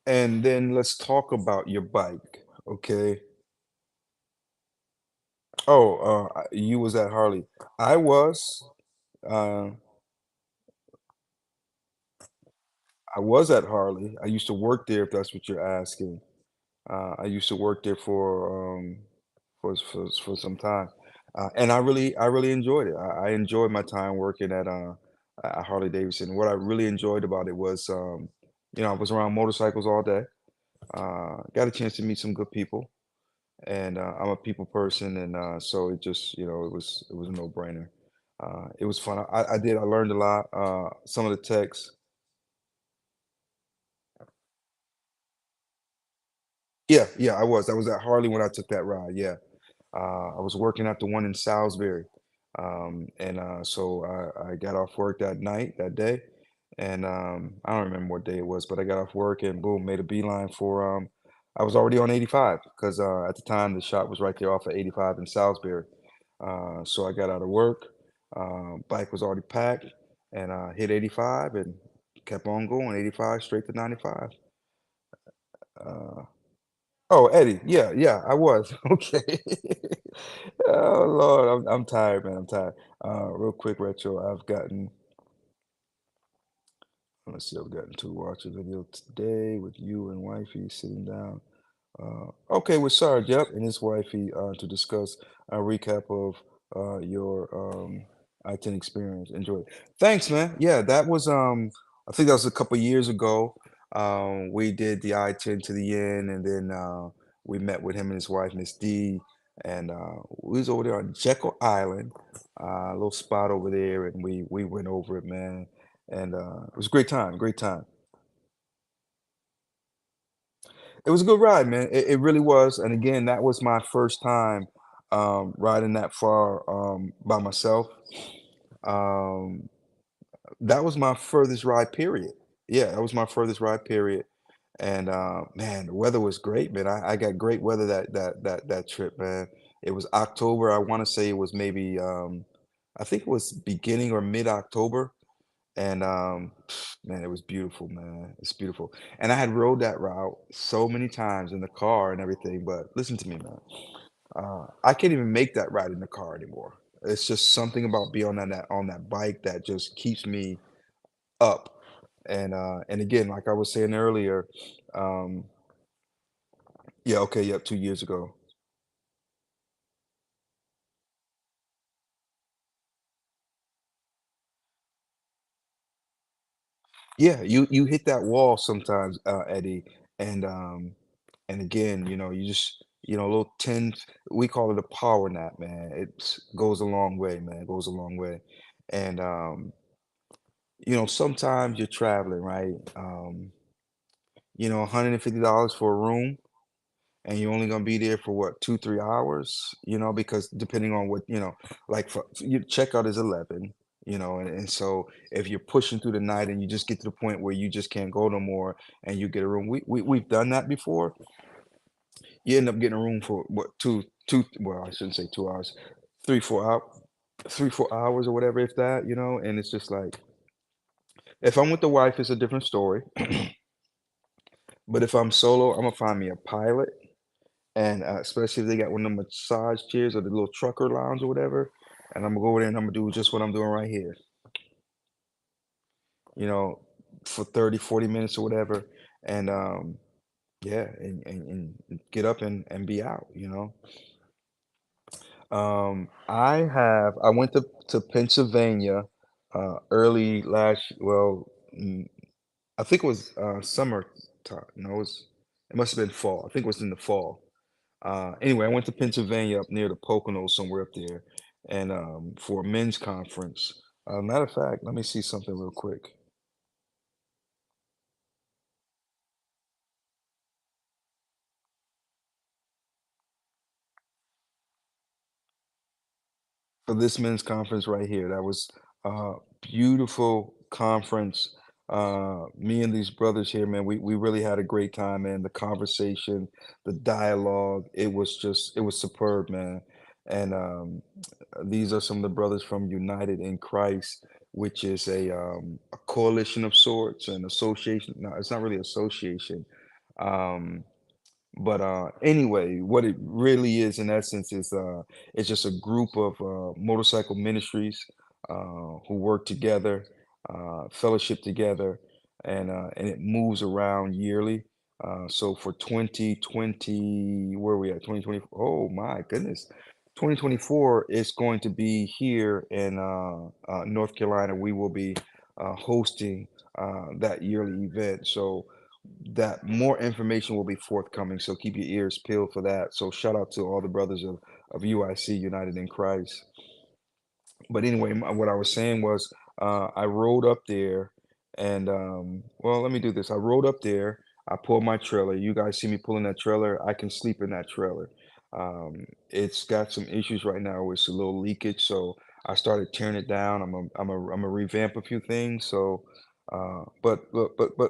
and then let's talk about your bike, okay? Oh, you was at Harley. I was, uh, I was at Harley. I used to work there, if that's what you're asking. I used to work there for some time, and I really enjoyed it. I enjoyed my time working at Harley Davidson. What I really enjoyed about it was, I was around motorcycles all day. Got a chance to meet some good people, and I'm a people person, and so it just, it was a no-brainer. It was fun. I learned a lot. Some of the techs. Yeah, yeah, I was. I was at Harley when I took that ride. Yeah. I was working at the one in Salisbury, and so I got off work that night, that day, and I don't remember what day it was, but I got off work and boom, made a beeline for. I was already on 85 because at the time the shop was right there off of 85 in Salisbury. So I got out of work, bike was already packed, and hit 85 and kept on going, 85 straight to 95. Uh, Oh, Eddie. Yeah, yeah, I was. Okay. Oh Lord, I'm tired, man. I'm tired. Real quick, retro. Let's see, I've gotten to watch a video today with you and wifey sitting down. Okay, with Sarge, yep, and his wifey to discuss a recap of your I-10 experience. Enjoy it. Thanks, man. Yeah, that was I think that was a couple years ago. We did the I-10 to the end, and then we met with him and his wife, Miss D, and we was over there on Jekyll Island, a little spot over there, and we went over it, man, and it was a great time, great time. It was a good ride, man. It really was, and again, that was my first time, riding that far, by myself. Um, that was my furthest ride, period. Yeah, that was my furthest ride, period, and, man, the weather was great, man. I got great weather that trip, man. It was October, I wanna say it was maybe, I think it was beginning or mid-October, and, man, it was beautiful, man. It's beautiful. And I had rode that route so many times in the car and everything, but listen to me, man. I can't even make that ride in the car anymore. It's just something about being on that bike that just keeps me up. And again, like I was saying earlier, um, yeah, okay, yep, 2 years ago. Yeah, you hit that wall sometimes, Eddie, and again, you just a little 10, we call it a power nap, man. It goes a long way, man. It goes a long way. And sometimes you're traveling, right? $150 for a room, and you're only gonna be there for what, 2, 3 hours, because depending on what, like for your checkout is 11, and so if you're pushing through the night and you just get to the point where you just can't go no more and you get a room. We've done that before. You end up getting a room for what, well, I shouldn't say 2 hours, 3, 4 hours, 3, 4 hours or whatever, if that, and it's just like if I'm with the wife, it's a different story. But if I'm solo, I'm gonna find me a pilot, and especially if they got one of the massage chairs or the little trucker lounge or whatever, and I'm gonna go over there and I'm gonna do just what I'm doing right here, you know, for 30, 40 minutes or whatever, and yeah, and get up and be out. I went to Pennsylvania early I think it was summer time. No, it must have been fall. I think it was in the fall. Anyway, I went to Pennsylvania up near the Poconos, somewhere up there, and for a men's conference. Matter of fact, let me see something real quick. For this men's conference right here, that was a beautiful conference. Me and these brothers here, man, we really had a great time, man. The conversation, the dialogue, it was superb, man. And these are some of the brothers from United in Christ, which is a coalition of sorts, an association. No, it's not really association. Um, but anyway, what it really is in essence is it's just a group of motorcycle ministries who work together, fellowship together, and it moves around yearly. So for 2020, where are we at? 2020. Oh my goodness. 2024 is going to be here in North Carolina. We will be hosting that yearly event. So that more information will be forthcoming. So keep your ears peeled for that. So shout out to all the brothers of UIC, United in Christ. But anyway, what I was saying was, I rode up there, and well, let me do this. I rode up there. I pulled my trailer. You guys see me pulling that trailer. I can sleep in that trailer. It's got some issues right now. It's a little leakage, so I started tearing it down. I'm a revamp a few things. So, but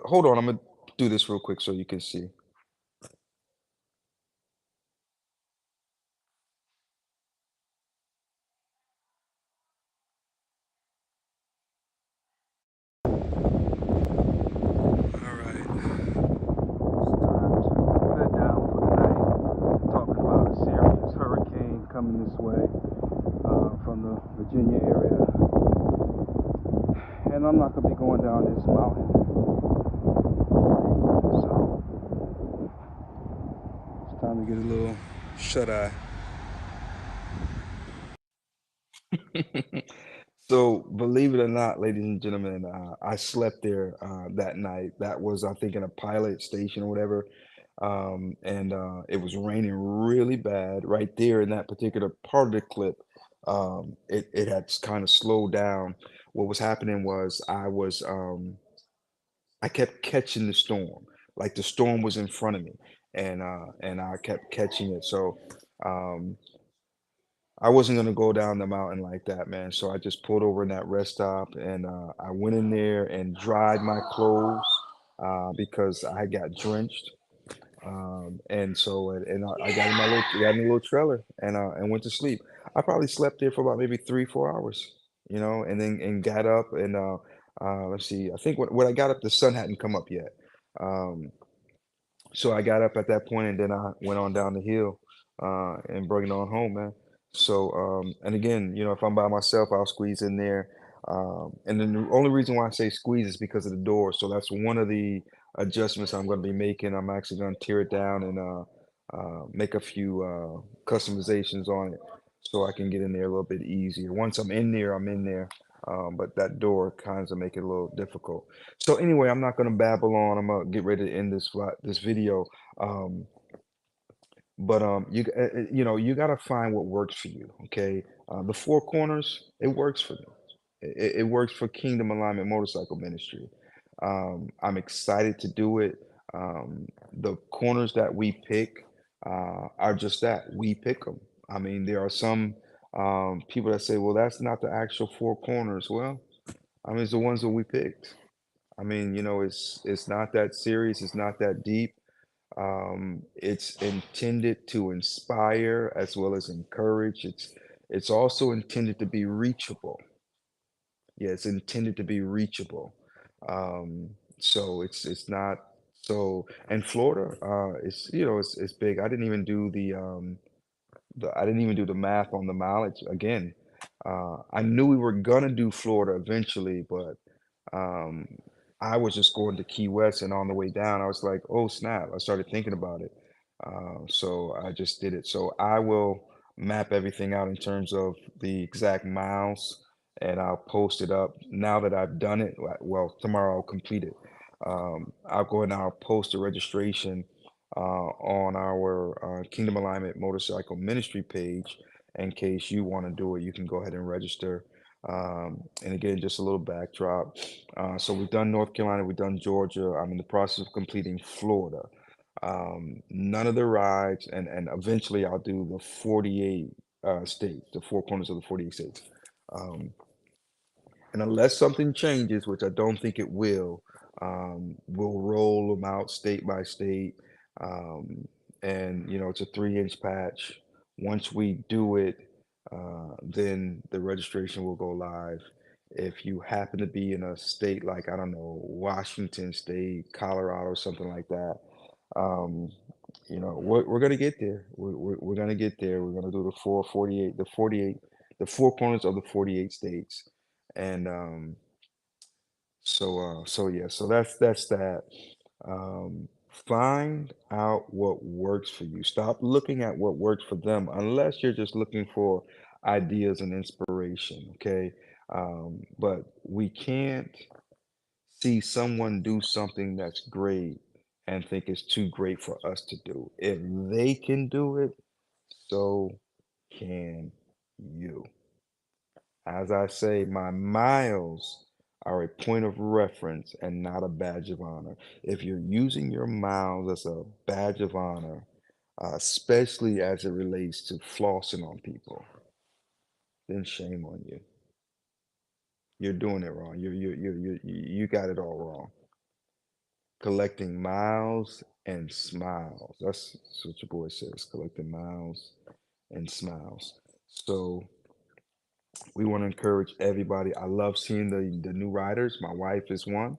hold on. I'm gonna do this real quick so you can see. All right. It's time to bed down for the night. Talking about a serious hurricane coming this way from the Virginia area. And I'm not going to be going down this mountain. So it's time to get a little shut eye. So, believe it or not, ladies and gentlemen, I slept there that night. That was, I think, in a pilot station or whatever. And it was raining really bad right there in that particular part of the clip. It had kind of slowed down. What was happening was I kept catching the storm. Like the storm was in front of me, and I kept catching it. So um, I wasn't gonna go down the mountain like that, man. So I just pulled over in that rest stop, and I went in there and dried my clothes because I got drenched. And so I got in my got in a little trailer and went to sleep. I probably slept there for about maybe 3 4 hours, and then and got up and let's see. I think when I got up, the sun hadn't come up yet. Um, so I got up at that point and then I went on down the hill and brought it on home, man. So and again, if I'm by myself, I'll squeeze in there. And then the only reason why I say squeeze is because of the door. So that's one of the adjustments I'm going to be making. I'm actually going to tear it down and make a few customizations on it so I can get in there a little bit easier. Once I'm in there, I'm in there. But that door kinds of make it a little difficult. So anyway, I'm not gonna babble on. I'm gonna get ready to end this video. Um, but you gotta find what works for you. Okay, the four corners, it works for me. It works for Kingdom Alignment Motorcycle Ministry. I'm excited to do it. The corners that we pick are just that. We pick them. I mean, there are some people that say, "Well, that's not the actual four corners." Well, I mean, it's the ones that we picked. I mean, it's not that serious, it's not that deep. It's intended to inspire as well as encourage. It's also intended to be reachable. Yeah, it's intended to be reachable. So it's not so and Florida, it's it's big. I didn't even do the math on the mileage again. I knew we were gonna do Florida eventually, but um, I was just going to Key West, and on the way down, I was like, "Oh snap!" I started thinking about it, so I just did it. So I will map everything out in terms of the exact miles, and I'll post it up. Now that I've done it, well, tomorrow I'll complete it. I'll go and I'll post the registration on our Kingdom Alignment Motorcycle Ministry page. In case you want to do it, you can go ahead and register. And again, just a little backdrop. So we've done North Carolina, we've done Georgia. I'm in the process of completing Florida. None of the rides, and eventually I'll do the 48 states, the four corners of the 48 states. Um, And unless something changes, which I don't think it will, we'll roll them out state by state. Um, and, it's a 3-inch patch. Once we do it, then the registration will go live. If you happen to be in a state like, I don't know, Washington State, Colorado, something like that, um, we're going to get there. We're going to get there. We're going to do the 4 corners of the 48 states. And so yeah, so that's that. Find out what works for you. Stop looking at what works for them unless you're just looking for ideas and inspiration, okay? But we can't see someone do something that's great and think it's too great for us to do. If they can do it, so can you. As I say, my miles are a point of reference and not a badge of honor. If you're using your miles as a badge of honor, especially as it relates to flossing on people, then shame on you. You're doing it wrong. You got it all wrong. Collecting miles and smiles. That's what your boy says. Collecting miles and smiles. So we want to encourage everybody. I love seeing the new riders. My wife is one.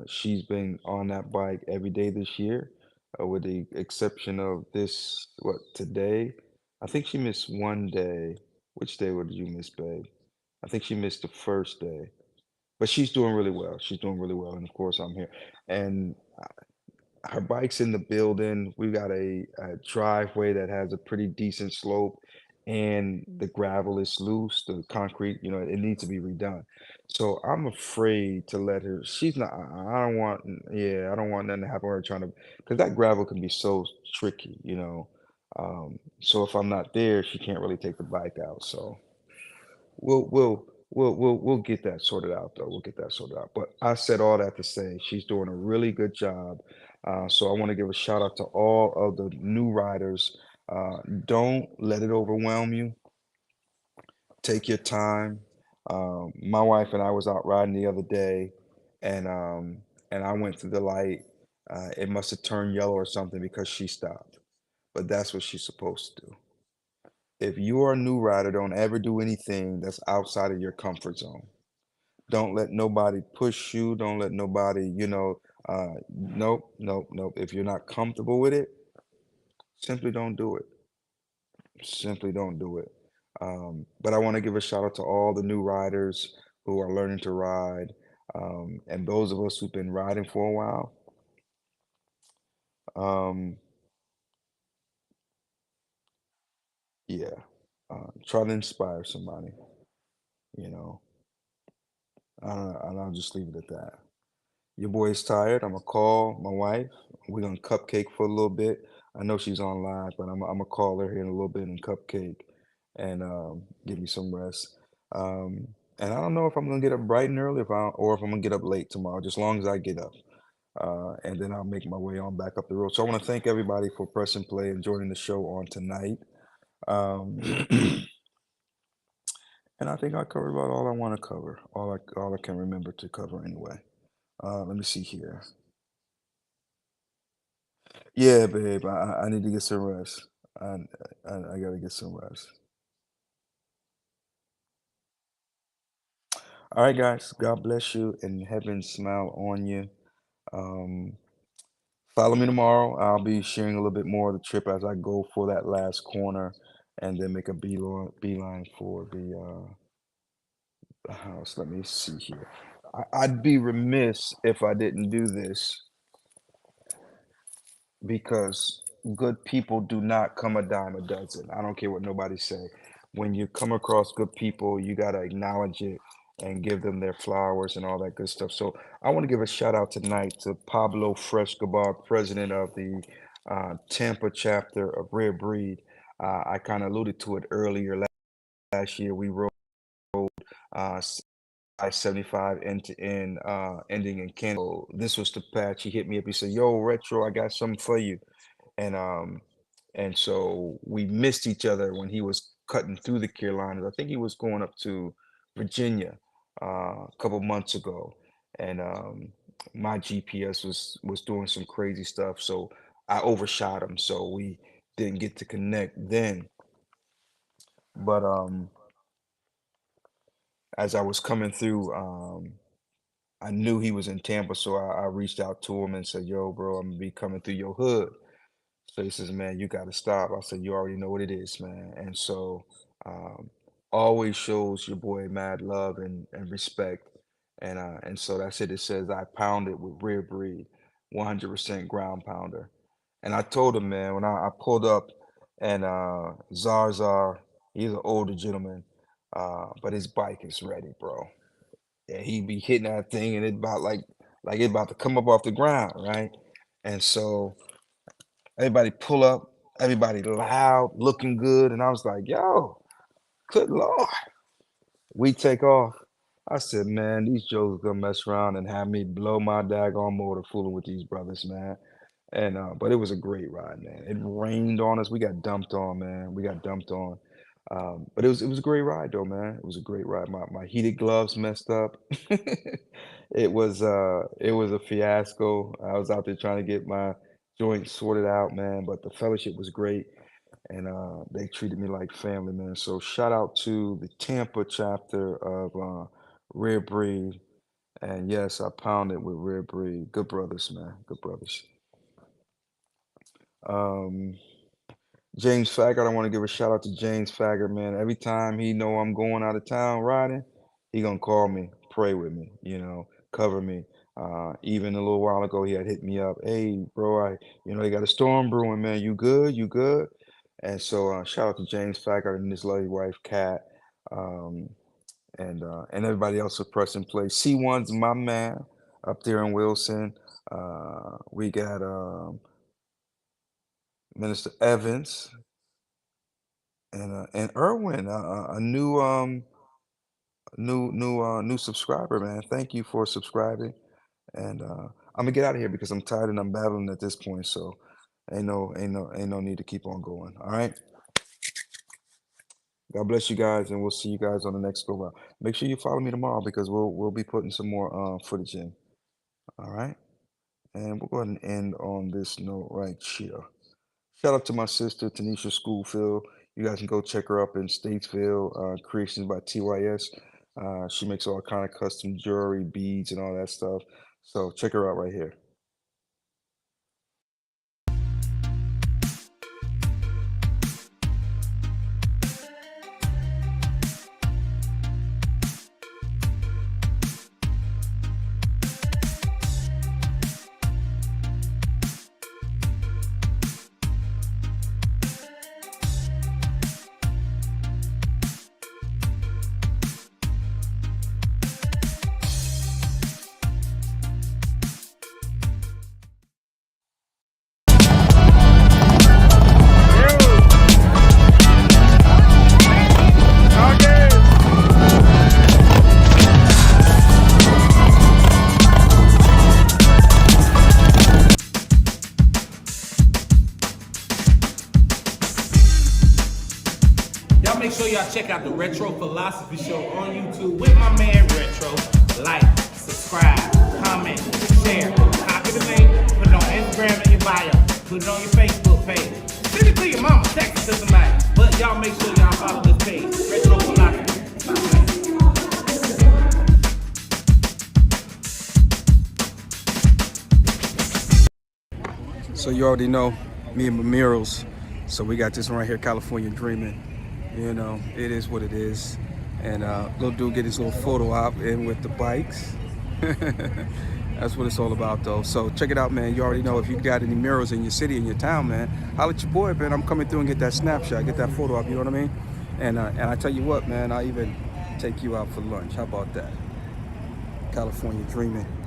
She's been on that bike every day this year, with the exception of this, what, today? I think she missed one day. Which day did you miss, babe? I think she missed the first day, but she's doing really well. She's doing really well, and of course I'm here. And her bike's in the building. We got a driveway that has a pretty decent slope, and the gravel is loose. The concrete, it needs to be redone. So I'm afraid to let her. She's not. I don't want. Yeah, I don't want nothing to happen to her trying to, because that gravel can be so tricky. So if I'm not there, she can't really take the bike out. So we'll get that sorted out though. We'll get that sorted out. But I said all that to say she's doing a really good job. So I want to give a shout out to all of the new riders. Don't let it overwhelm you. Take your time. My wife and I was out riding the other day, and I went through the light. It must have turned yellow or something because she stopped. But that's what she's supposed to do. If you are a new rider, don't ever do anything that's outside of your comfort zone. Don't let nobody push you. Don't let nobody, nope, nope, nope. If you're not comfortable with it, simply don't do it. Simply don't do it. But I want to give a shout out to all the new riders who are learning to ride, and those of us who've been riding for a while. Um, yeah, try to inspire somebody, you know, and I'll just leave it at that. Your boy's tired. I'm gonna call my wife. We're gonna cupcake for a little bit. I know she's on live, but I'm gonna call her here in a little bit and cupcake and give me some rest. Um, and I don't know if I'm gonna get up bright and early or if I'm gonna get up late tomorrow, just as long as I get up. And then I'll make my way on back up the road. So I want to thank everybody for pressing play and joining the show on tonight. Um, and I think I covered about all I want to cover, all I can remember to cover anyway. Let me see here. Yeah, babe, I need to get some rest. I I gotta get some rest. All right, guys. God bless you and heaven smile on you. Um, Follow me tomorrow. I'll be sharing a little bit more of the trip as I go for that last corner, and then make a beeline for the house. Let me see here. I'd be remiss if I didn't do this, because good people do not come a dime a dozen. I don't care what nobody say. When you come across good people, you gotta acknowledge it and give them their flowers and all that good stuff. So I want to give a shout out tonight to Pablo Frescobar, president of the Tampa chapter of Rare Breed. I kind of alluded to it earlier. Last year, we rode uh, I-75 end to end, ending in Canada. So this was the patch. He hit me up. He said, "Yo, Retro, I got something for you." and so we missed each other when he was cutting through the Carolinas. I think he was going up to Virginia, a couple months ago, and my GPS was doing some crazy stuff, so I overshot him, so we didn't get to connect then. But as I was coming through, I knew he was in Tampa, so I reached out to him and said, "Yo, bro, I'm gonna be coming through your hood." So he says, "Man, you got to stop." I said, "You already know what it is, man." And so um, always shows your boy mad love and respect. And so that's it. It says I pounded with rare breed, 100% ground pounder. And I told him, man, when I pulled up and Zarzar, he's an older gentleman, but his bike is ready, bro. Yeah, he be hitting that thing and it about like it about to come up off the ground, right? And so everybody pull up, everybody loud, looking good, and I was like, "Yo, good lord!" We take off. I said, "Man, these Joes gonna mess around and have me blow my daggone motor fooling with these brothers, man." And but it was a great ride, man. It rained on us. We got dumped on, man. We got dumped on. But it was a great ride though, man. It was a great ride. My heated gloves messed up. It was a fiasco. I was out there trying to get my joints sorted out, man. But the fellowship was great, and they treated me like family, man. So shout out to the Tampa chapter of Rare Breed. And yes, I pounded with Rare Breed. Good brothers, man. Good brothers. Um, James Faggart, I want to give a shout out to James Faggart, man. Every time he know I'm going out of town riding, he gonna call me, pray with me, cover me. Even a little while ago, he had hit me up. Hey, bro, they got a storm brewing, man. You good? You good? And so, shout out to James Faggart and his lovely wife, Kat, um, and everybody else with press and play. C1's my man up there in Wilson. We got Minister Evans and Erwin, a new subscriber, man. Thank you for subscribing. And I'm gonna get out of here because I'm tired and I'm battling at this point. So ain't no need to keep on going. All right. God bless you guys, and we'll see you guys on the next go round. Make sure you follow me tomorrow because we'll be putting some more footage in. All right. And we'll go ahead and end on this note right here. Shout out to my sister, Tanisha Schoolfield. You guys can go check her up in Statesville, Creations by TYS. She makes all kind of custom jewelry, beads, and all that stuff. So check her out right here. Y'all make sure y'all check out the Retro Philosophy Show on YouTube with my man Retro. Like, subscribe, comment, share, copy the link, put it on Instagram in your bio, put it on your Facebook page. Send it to your mama, text it to somebody. But y'all make sure y'all follow this page, Retro Philosophy. So you already know me and my murals. So we got this one right here, California Dreaming. It is what it is. And little dude get his little photo op in with the bikes. That's what it's all about, though. So check it out, man. You already know if you got any murals in your city, in your town, man, holla at your boy, man. I'm coming through and get that snapshot, get that photo op, you know what I mean? And I tell you what, man, I'll even take you out for lunch. How about that? California Dreaming.